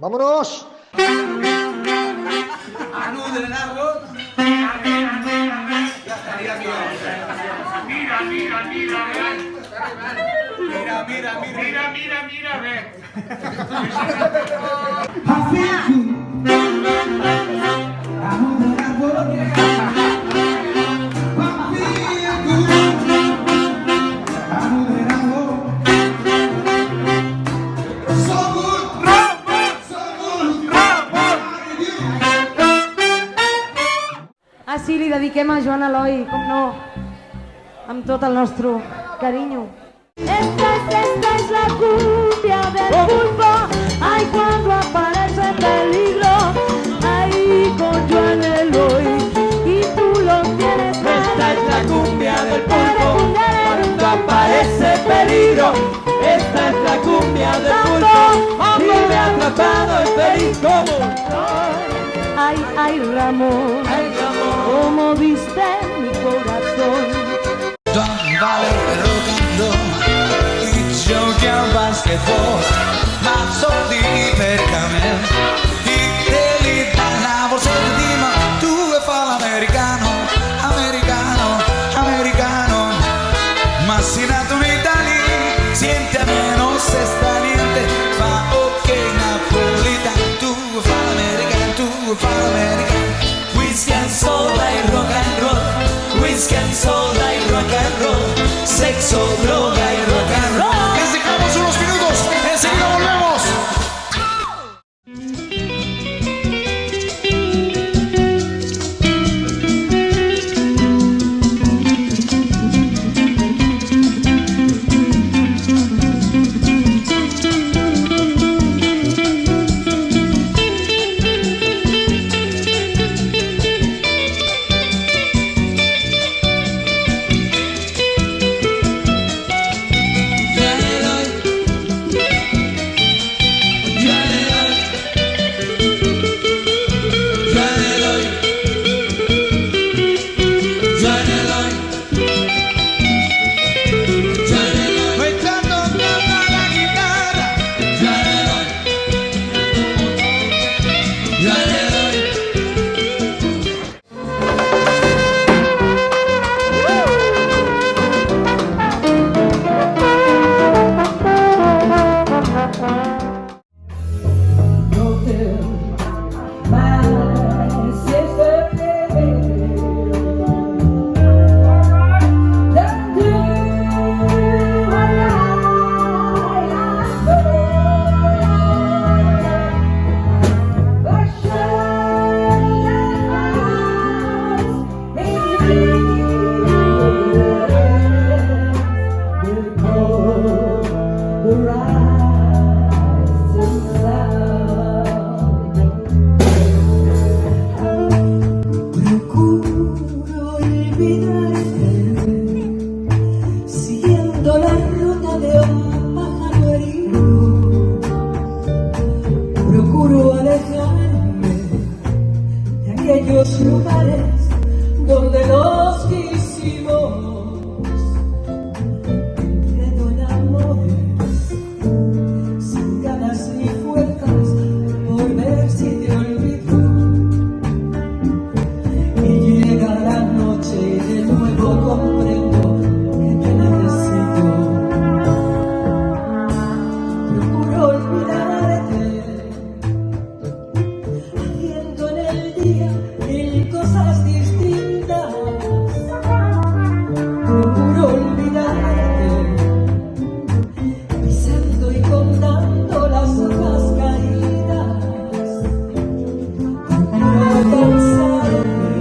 ¡Vámonos! Mira, ve. Ah, sí, li dediquem a Joan Eloi, com no, amb tot el nostre carinyo. Esta es la cumbia del pulpo, ay, cuando aparece peligro, ahí con Joan Eloi, y tú lo tienes. Esta es la cumbia del pulpo, cuando aparece peligro. Esta es la cumbia del pulpo, vive atrapado y feliz como. Ay, Ramón, como viste mi corazón. Vale rock and roll, i giochi al basketball, mazzo di pergamene, i teli dalla borsa di Dima, tu e fa l'americano, americano, ma si nato in Italia, siente a meno se sta niente, fa ok napolitano, tu fa l'americano, whisky and soda e rock and roll, whisky and soda y rock and roll, sexo, droga y rock and roll. Les dejamos unos minutos, enseguida volvemos. Lugares donde nos quisimos, enredo en amores, sin ganas ni fuerzas por ver si te olvido. Y llega la noche y de nuevo comprendo que te necesito. Procuro olvidarte, haciendo en el día mil cosas distintas. Procuro olvidarte, pisando y contando las hojas caídas. Procuro cansarme,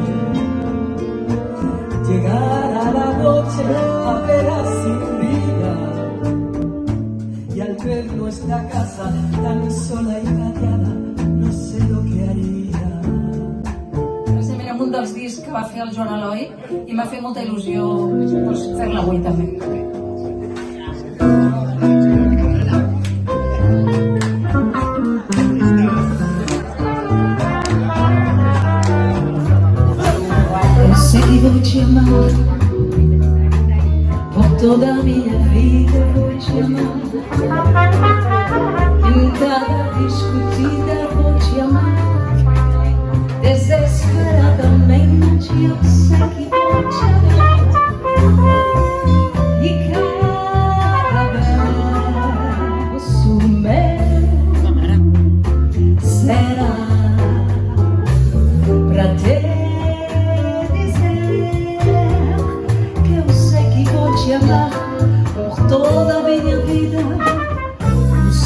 llegar a la noche apenas sin vida. Y al ver nuestra casa tan sola y callada, no sé lo que haría. Precisament un dels discs que va fer el Joan Eloi i m'ha fet molta il·lusió fer-la avui també. He seguido llamando, por toda mi vida voy llamando, en cada discutida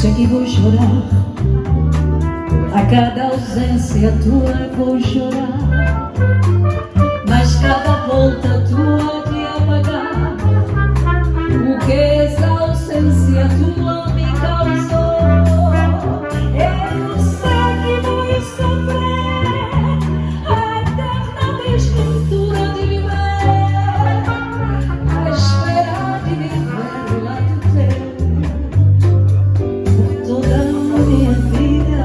sei que vou chorar. A cada ausência tua eu vou chorar. Mas cada volta tua de apagar o que essa ausência tua me causou. Eu sei que vou sofrer a eterna desventura de viver, a espera de viver lá do teu por toda a minha vida.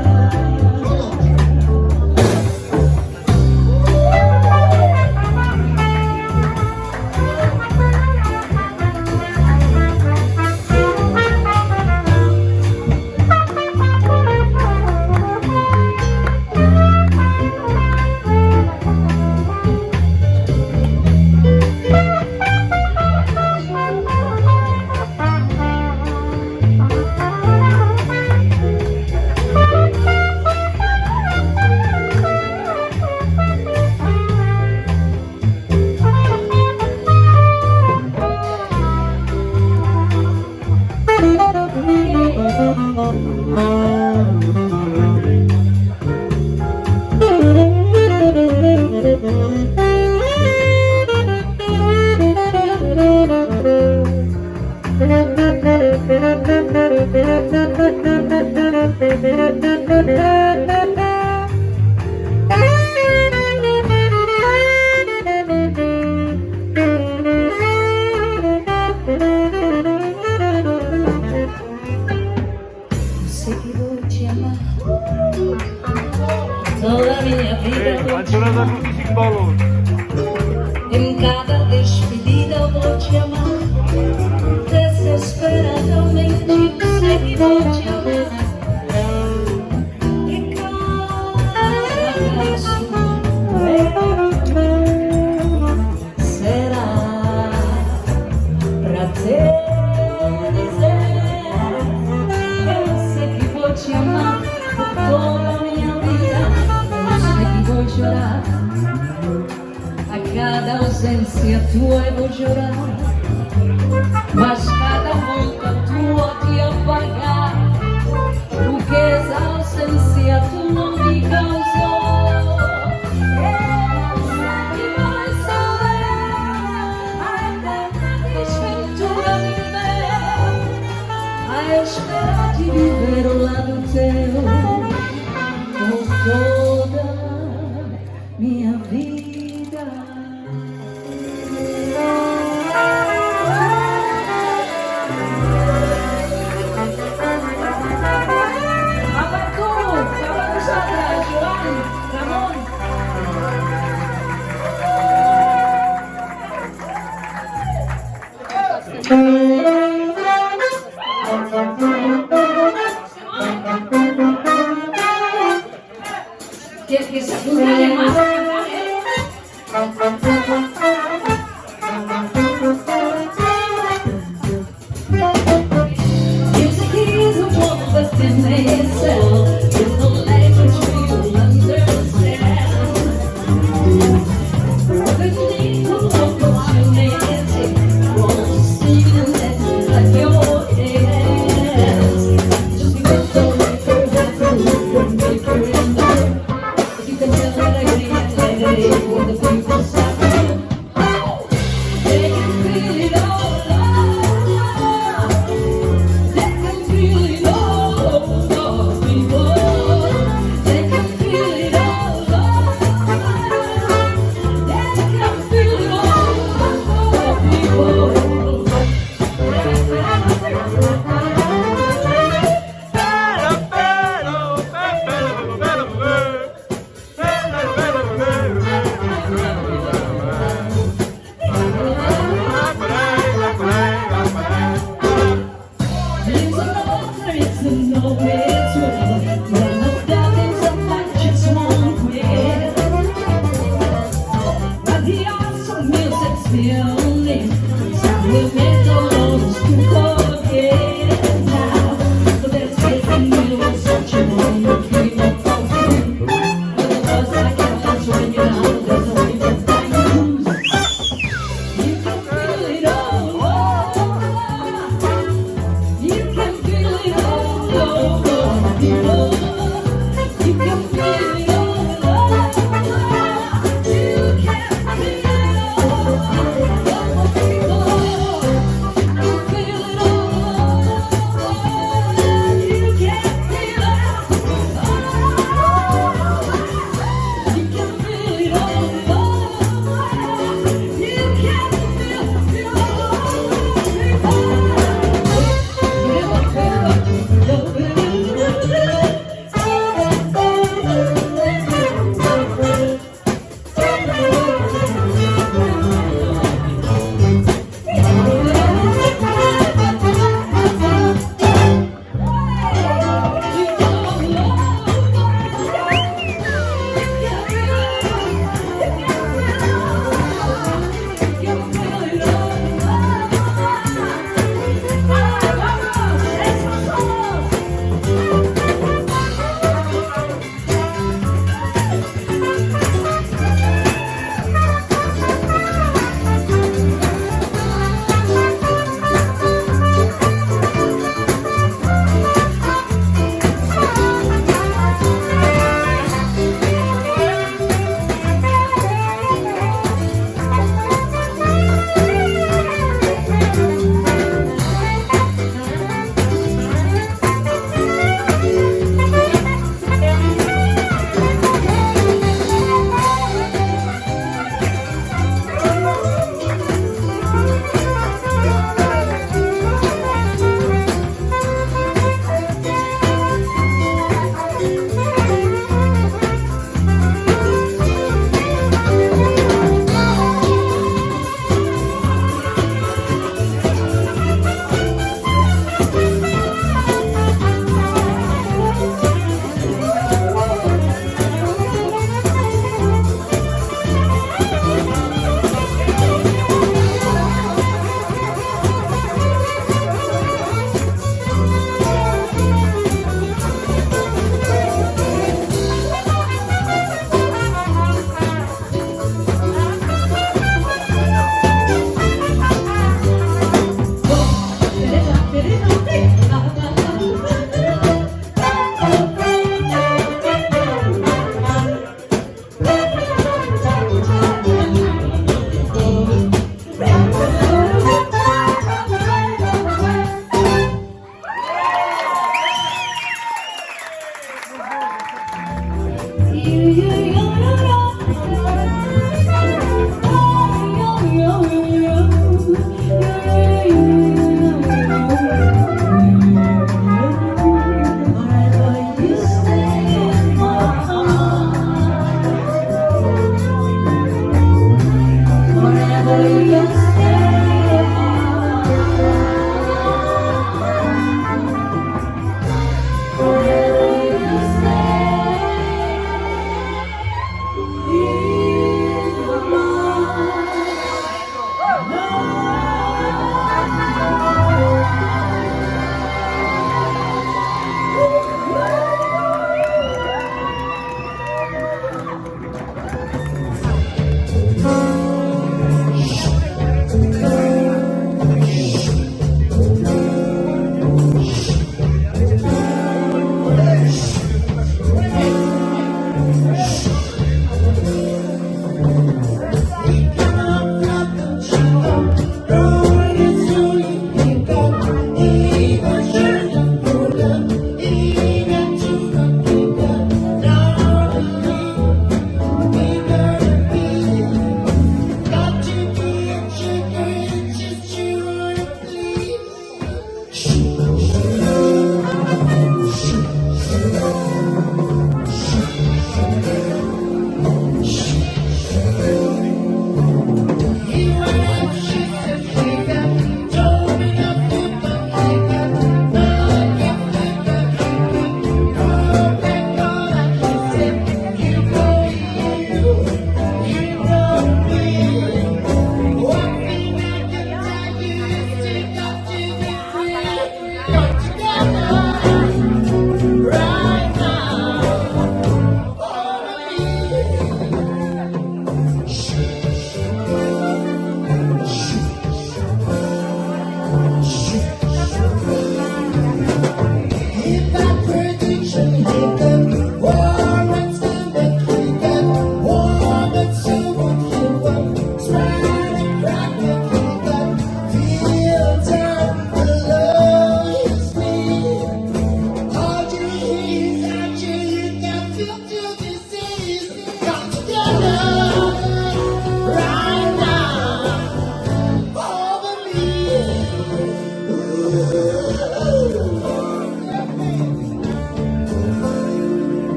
Sei que vou te amar toda a minha vida. Em cada despedida vou te amar desesperadamente. Sei que vou te amar. E cada abraço será pra te dizer: eu sei que vou te amar por toda a minha vida. Eu sei que vou chorar. A cada ausência tua eu vou chorar. Mas cada volta tua de apagar o que essa ausência tua me causou. Eu sei que vai saber a eterna desventura de viver, a espera de viver ao lado teu por toda minha vida. Que se acude más. Music is a woman within itself, with no language you'll understand. The need for opportunity, won't see you like your hands. Just because don't make her happy, won't make her endure. You can tell that I can't let it in when the people stop you. They can feel it all. They can feel it all, people. They can feel it all. They can feel it all, people. It's a no, it's a no, it's real. When no doubt is a fight, just won't quit. But the awesome music still lives. Time will make the loads to forget now. So there's faith in you, and such a moment, dream of falling. But the buzz I can't touch when you're out, there's no way to find you. You can feel it all. You can feel it all.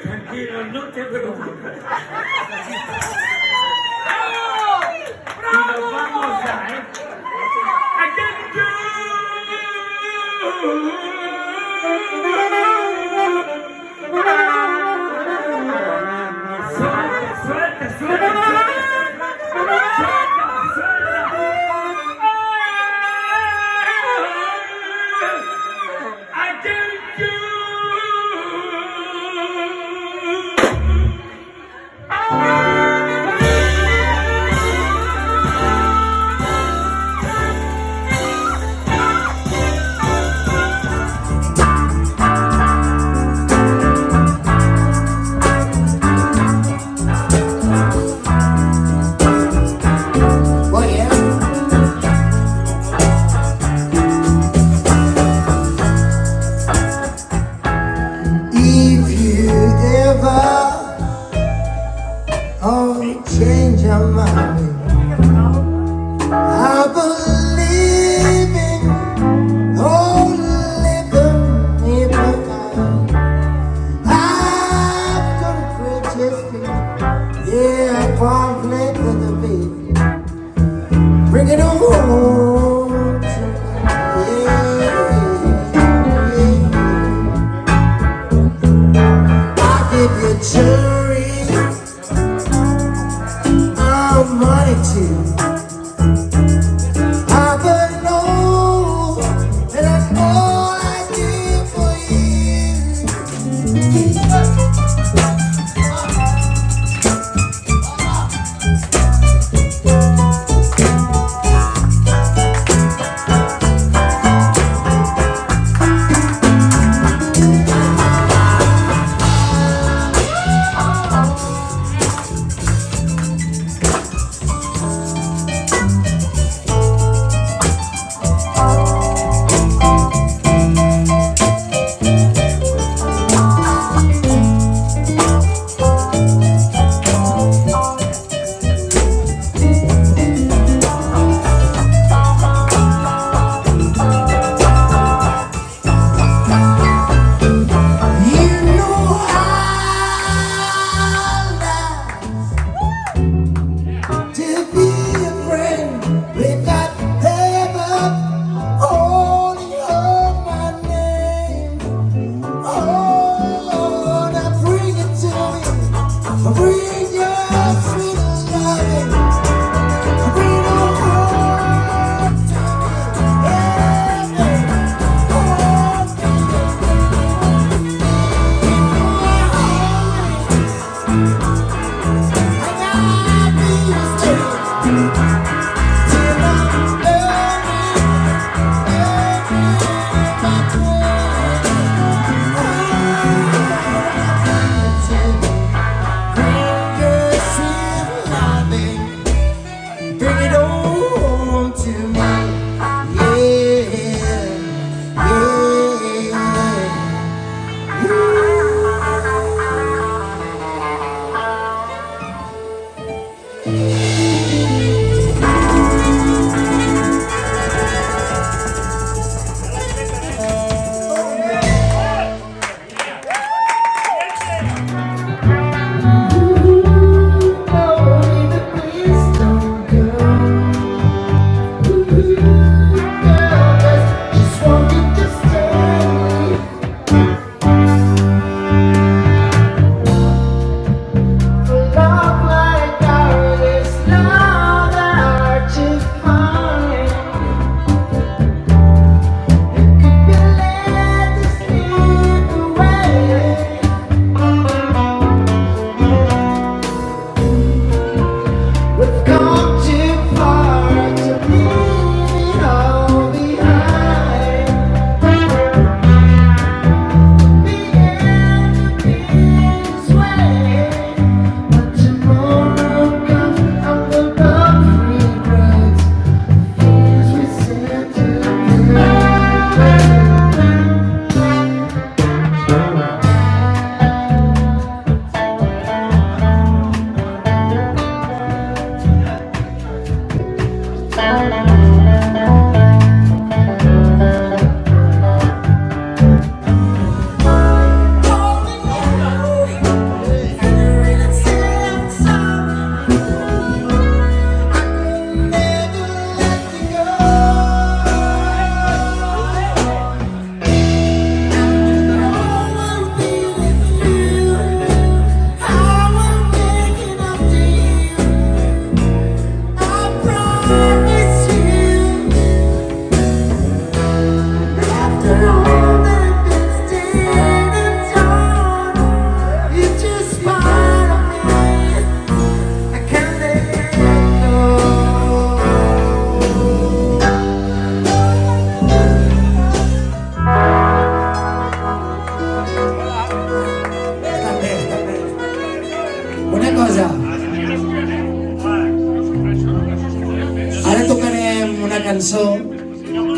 Tranquilo, no te preocupes. ¡Bravo! ¡Bravo! Y nos vamos ya, ¿eh?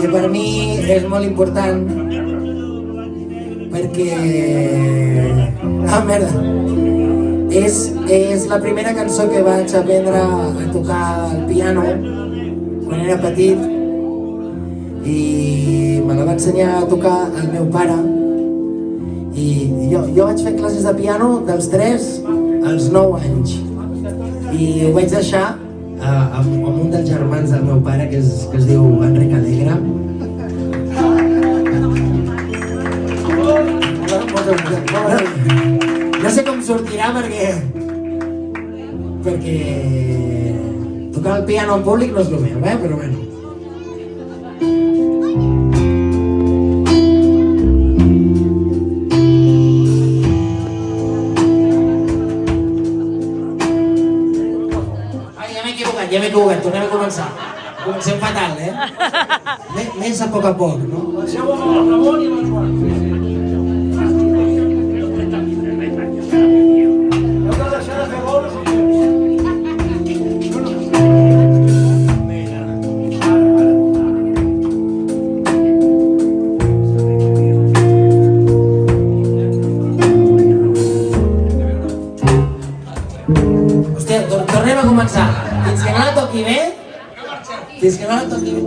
que per mi és molt important perquè... Ah, merda! És la primera cançó que vaig aprendre a tocar el piano quan era petit i me la va ensenyar a tocar el meu pare i jo vaig fer classes de piano dels 3 als 9 anys i ho vaig deixar amb un dels germans del meu pare que es diu Enric Alegre. No sé com sortirà perquè tocar el piano en públic no és el meu, però bueno. Ja m'he equivocat, tornem a començar. Comencem fatal, Més a poc, no? Deixeu amb el Ramon i amb el Joan. Heu de deixar de fer gols i... Hòstia, tornem a començar. Fins que no la toqui bé. Fins que no la toqui bé.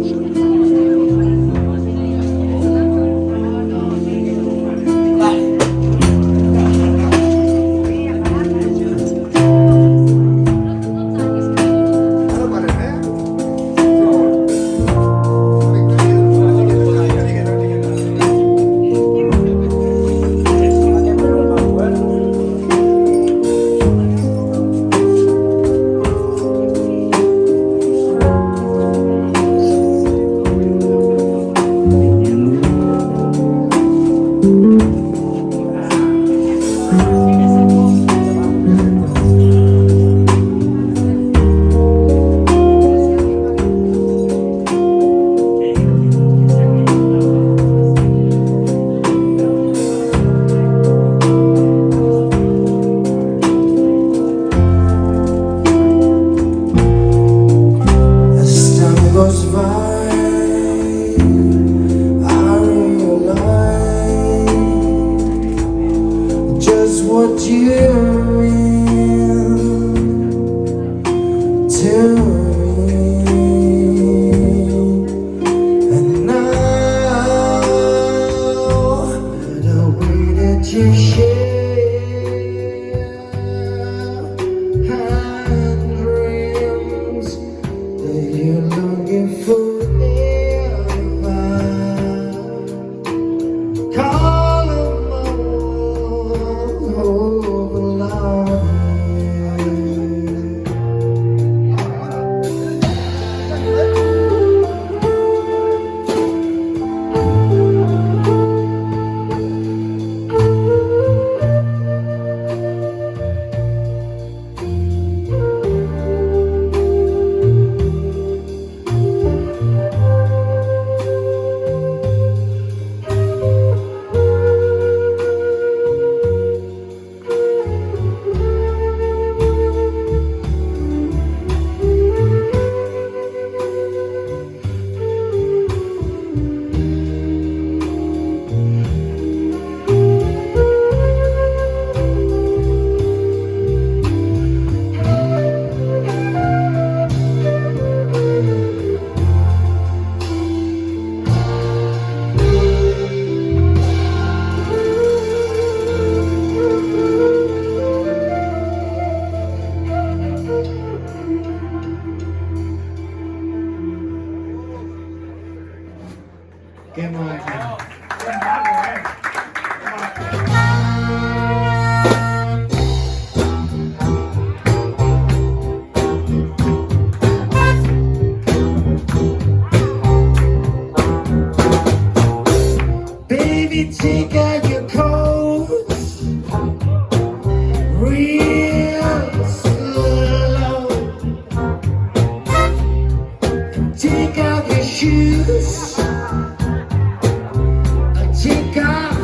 Qué maravilla. Baby, take out your coats real slow. Take out your shoes. Take off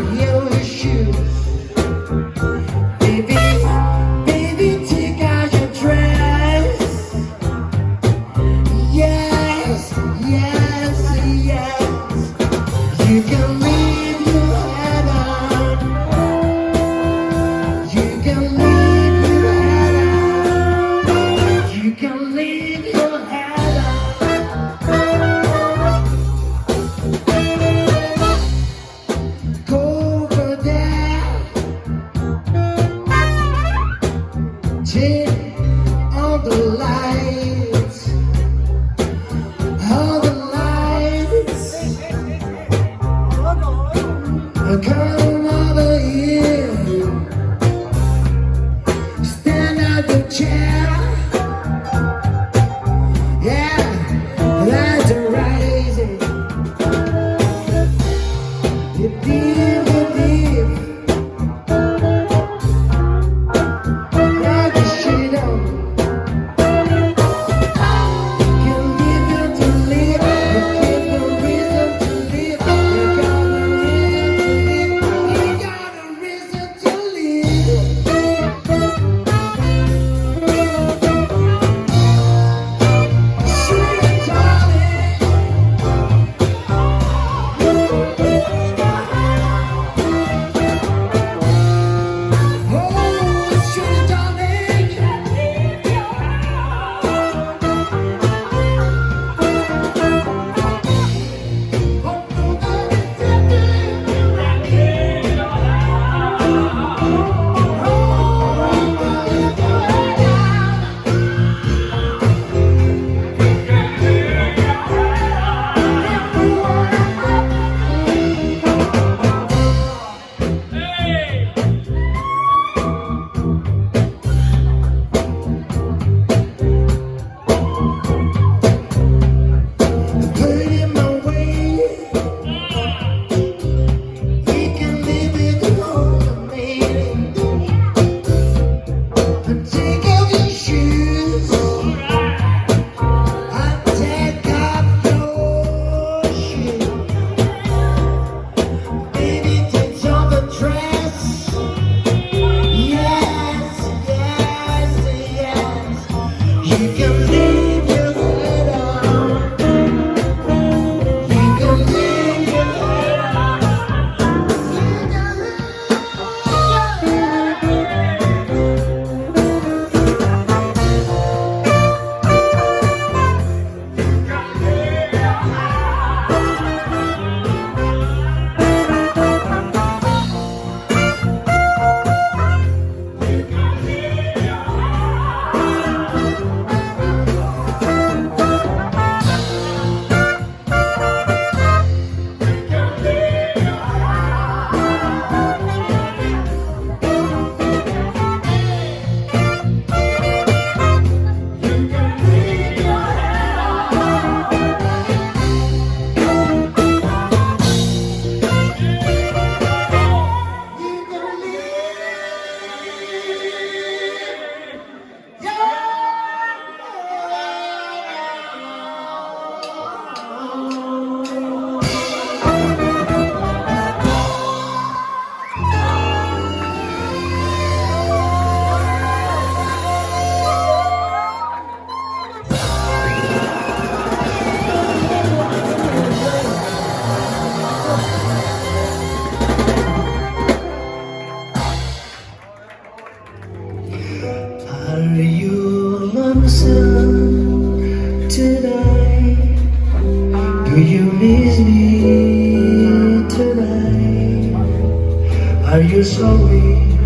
Are you sorry?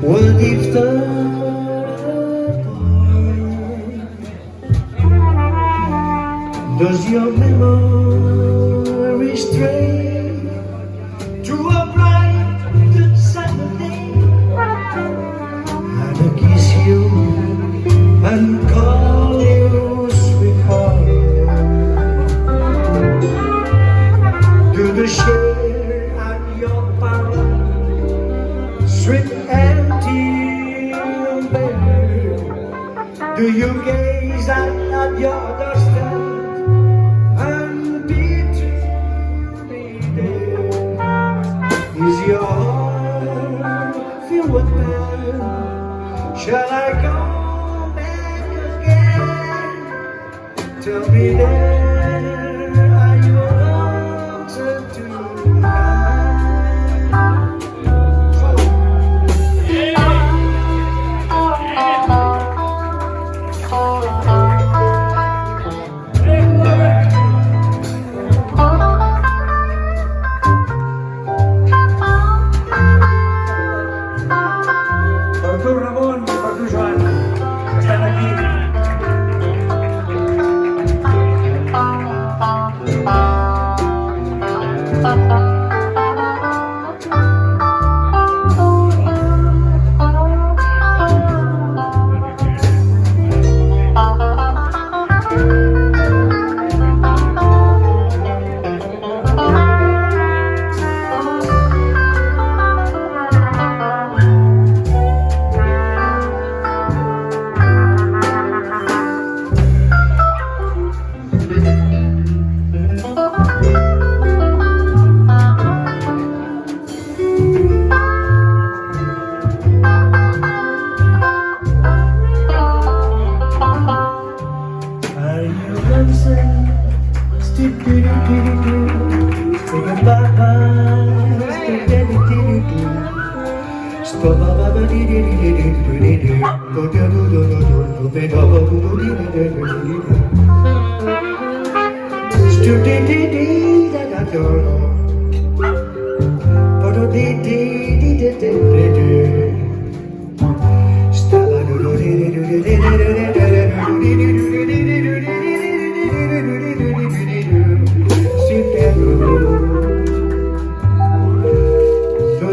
What if the does your memory stray to a bright good summer day? And I kiss you and call you sweetheart. Do the share at your power, sweet empty bed? Do you gaze at your doorstep? Is your heart filled with pain? Shall I go back again? Tell me then, are you answer Per tu Ramon i per tu Joan, que estan aquí.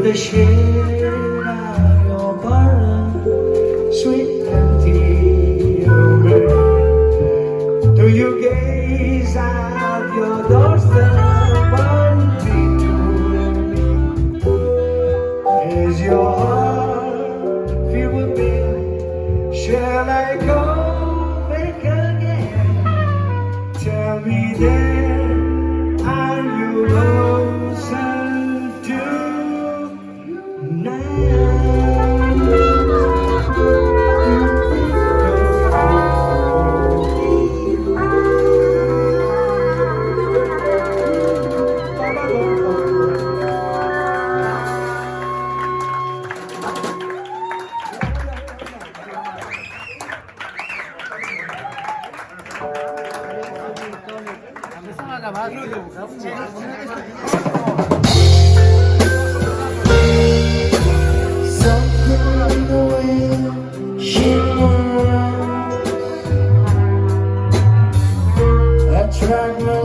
The shade of your parlor, sweet empty away. Do you gaze at your doorstep and be true? Is your heart filled with pain? Shall I go back again? Tell me then, are you lonesome too? Something the way she moves attract my